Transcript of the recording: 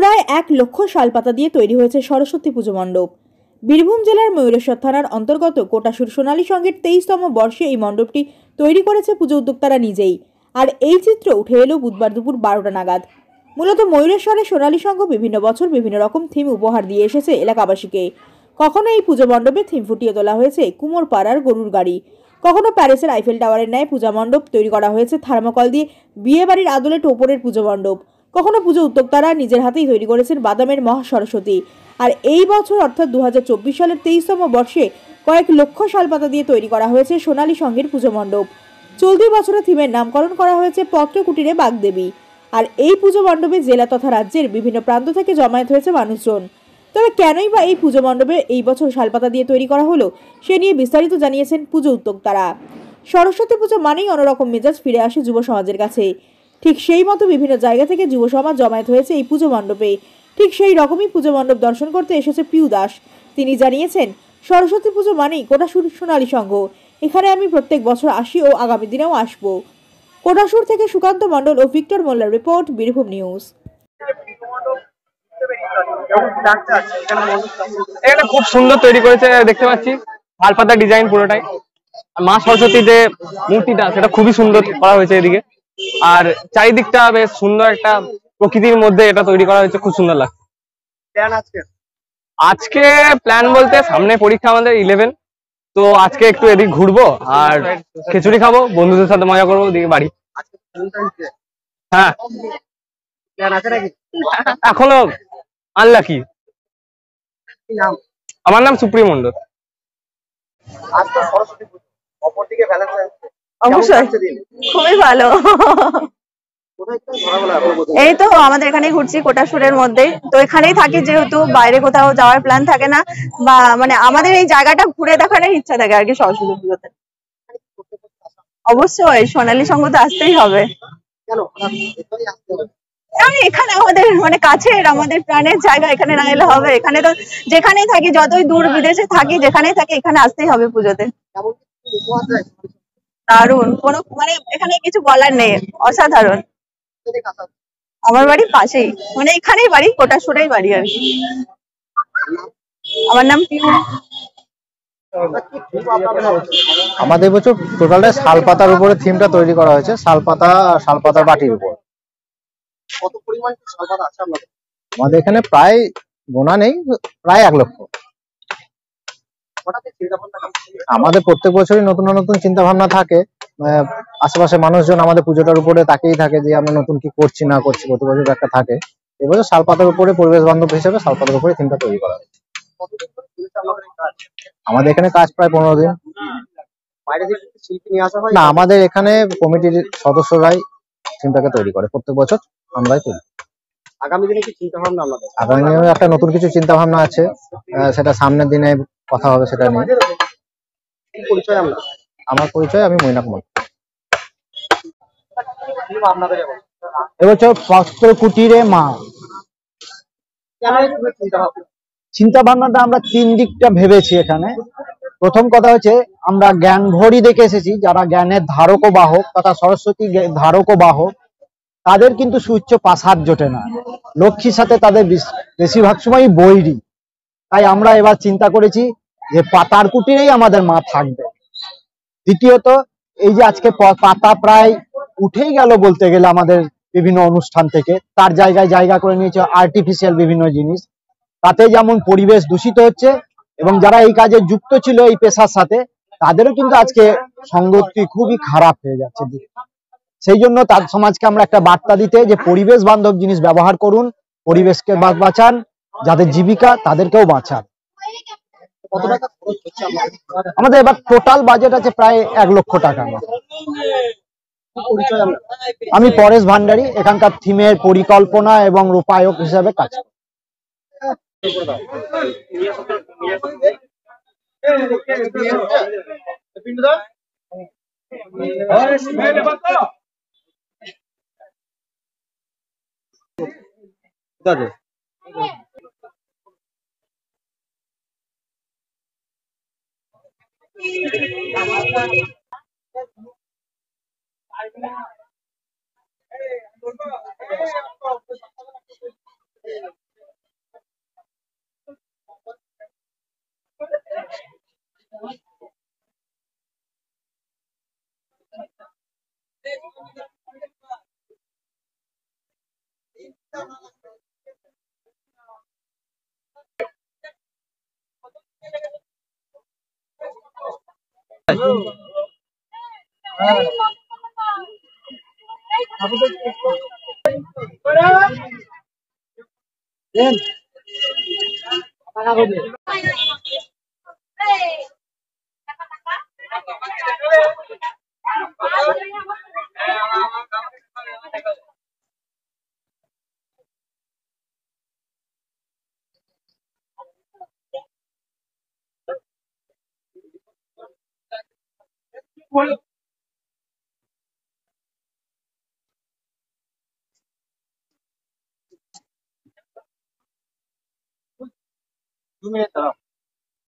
প্রায় 1 লক্ষ শালপাতা দিয়ে তৈরি হয়েছে সরস্বতী পুজো মণ্ডপ। বীরভূম জেলার ময়ূরেশ্বর থানার অন্তর্গত কোটাসুর সোনালী সংঘের 23তম বর্ষে এই মণ্ডপটি তৈরি করেছে পুজো উদ্যোক্তারা নিজেই। আর এই চিত্র উঠে এলো বুধবার দুপুর 12টা নাগাদ। মূলত ময়ূরেশ্বরের সোনালী সংঘ বিভিন্ন বছর বিভিন্ন রকম থিম উপহার দিয়ে এসেছে এলাকাবাসীকে। কখনো এই পুজো মণ্ডপে থিম ফুটিয়ে তোলা হয়েছে কুমোর পাড়ার গরুর গাড়ি, কখনো প্যারিসের আইফেল টাওয়ারের ন্যায় পূজা মণ্ডপ তৈরি করা হয়েছে থার্মোকল দিয়ে বিয়ে বাড়ির আদলে টোপরের পুজো মণ্ডপ, কখনো পুজো উদ্যোক্তারা নিজের হাতেই তৈরি করেছেন বাদামের মহাসরস্বতী। আর এই বছর অর্থাৎ 2024 সালের 23তম বর্ষে কয়েক লক্ষ শালপাতা দিয়ে তৈরি করা হয়েছে সোনালী সংঘের পুজো মণ্ডপ। চলতি বছরে থিমের নামকরণ করা হয়েছে পত্রকুটিরে বাগদেবী। আর এই পুজো মণ্ডপে জেলা তথা রাজ্যের বিভিন্ন প্রান্ত থেকে জমায়েত হয়েছে মানুষজন। তবে কেনই বা এই পুজো মণ্ডপে এই বছর শালপাতা দিয়ে তৈরি করা হলো সে নিয়ে বিস্তারিত জানিয়েছেন পুজো উদ্যোক্তারা। সরস্বতী পুজো মানেই অন্যরকম মেজাজ ফিরে আসে যুব সমাজের কাছে। ঠিক সেই মতো বিভিন্ন জায়গা থেকে যুব সমাজ জমায়েত হয়েছে এই পুজো মণ্ডপে। ঠিক সেই রকমই পুজো মণ্ডপ দর্শন করতে এসেছে পিউ দাস। তিনি জানিয়েছেন, সরস্বতী পুজো মানেই কোটাসুর সোনালী সংঘ। এখানে আমি প্রত্যেক বছর আসি ও আগামী দিনেও আসব। কোটাসুর থেকে সুকান্ত মণ্ডল ও ভিক্টর মোল্লার রিপোর্ট, বীরভূম নিউজ। এটা খুব সুন্দর তৈরি করেছে, দেখতে পাচ্ছি শালপাতা ডিজাইন পুরোটাই। মা সরস্বতীর যে মূর্তিটা সেটা খুবই সুন্দর করা হয়েছে এদিকে। আর চারিদিকটা বেশ সুন্দর একটা প্রকৃতির মধ্যে এটা তৈরি করা হয়েছে, খুব সুন্দর লাগছে। আজকে প্ল্যান বলতে সামনে পরীক্ষা আমাদের 11, তো আজকে একটু এদিক ঘুরবো আর খিচুড়ি খাবো, বন্ধুদের সাথে মজা করবো, দিকে বাড়ি। হ্যাঁ, এখনো আনলাকি। আমার নাম সুপ্রিয় মন্ডল। অবশ্যই খুবই ভালো। এই তো আমাদের এখানে ঘুরছি কোটাসুরের মধ্যেই, তো এখানেই থাকি যেহেতু বাইরে কোথাও যাওয়ার প্ল্যান থাকে না, বা মানে আমাদের এই জায়গাটা ঘুরে দেখার ইচ্ছা থাকে আর কি সরস্বতী পুজোতে। অবশ্যই সোনালী সংঘ তো আসতেই হবে। এখানে আমাদের মানে কাছের, আমাদের প্রাণের জায়গা, এখানে না এলে হবে? এখানে তো যেখানেই থাকি, যতই দূর বিদেশে থাকি, যেখানেই থাকি এখানে আসতেই হবে পুজোতে। দারুণ, কোনো মানে এখানে কিছু বলার নেই, অসাধারণ। আমার বাড়ি পাশেই, মানে এখানেই বাড়ি, কোটাসুরেই বাড়ি আর কি। আমার নাম পিউ। আমাদের বছর টোটালটা শালপাতার উপরে থিমটা তৈরি করা হয়েছে, শালপাতা আর শালপাতার বাটির উপর। কত পরিমাণ শালপাতা আছে আমাদের এখানে প্রায় গোনা নেই, প্রায় 1 লক্ষ। আমাদের প্রত্যেক বছরই নতুন নতুন চিন্তা ভাবনা থাকে। আশেপাশে মানুষজন আমাদের পুজোটার উপরে তাকিয়েই থাকে যে আমরা নতুন কি করছি না করছি, প্রতি বছর একটা থাকে। এবছর শালপাতার উপরে পরিবেশ বান্ধব হিসেবে শালপাতার উপরে থিমটা তৈরি করা হয়েছে। আমাদের এখানে কাজ প্রায় 15 দিন। না, আমাদের এখানে কমিটির সদস্যরাই থিমটাকে তৈরি করে, প্রত্যেক বছর আমরাই তৈরি। আগামী দিনে কি চিন্তা ভাবনা আমাদের? আগামী দিনে একটা নতুন কিছু চিন্তা ভাবনা আছে, সেটা সামনের দিনে কথা হবে সেটা নিয়ে। পরিচয় আমরা? আমার পরিচয়, আমি মৈনাক মন্ডল। এবছর পত্রকুটিরে মা। চিন্তা ভাবনাটা আমরা 3 দিকটা ভেবেছি এখানে। প্রথম কথা হচ্ছে আমরা জ্ঞান ভরি দেখে এসেছি, যারা জ্ঞানের ধারক ও বাহক তথা সরস্বতী ধারক ও বাহক, তাদের কিন্তু সুউচ্চ প্রাসাদ জোটে না। লক্ষ্মীর সাথে তাদের বেশিরভাগ সময়ই বৈরী। তাই আমরা এবার চিন্তা করেছি যে পাতার কুটিরেই আমাদের মা থাকবে। দ্বিতীয়ত, এই যে আজকে পাতা প্রায় উঠেই গেল বলতে গেলে আমাদের বিভিন্ন অনুষ্ঠান থেকে, তার জায়গায় জায়গা করে নিয়েছে আর্টিফিশিয়াল বিভিন্ন জিনিস। তাতে যেমন পরিবেশ দূষিত হচ্ছে, এবং যারা এই কাজে যুক্ত ছিল এই পেশার সাথে, তাদেরও কিন্তু আজকে সঙ্গতি খুবই খারাপ হয়ে যাচ্ছে। সেই জন্য তার সমাজকে আমরা একটা বার্তা দিতে যে পরিবেশ বান্ধব জিনিস ব্যবহার করুন, পরিবেশকে বাঁচান, যাদের জীবিকা তাদেরকেও বাঁচান। আমাদের এবার টোটাল বাজেট আছে প্রায় 1 লক্ষ টাকা। আমি পরেশ ভান্ডারী, এখানকার থিমের পরিকল্পনা এবং রূপায়ক হিসাবে কাজ করি। 2 মিনিট দাঁড়াও।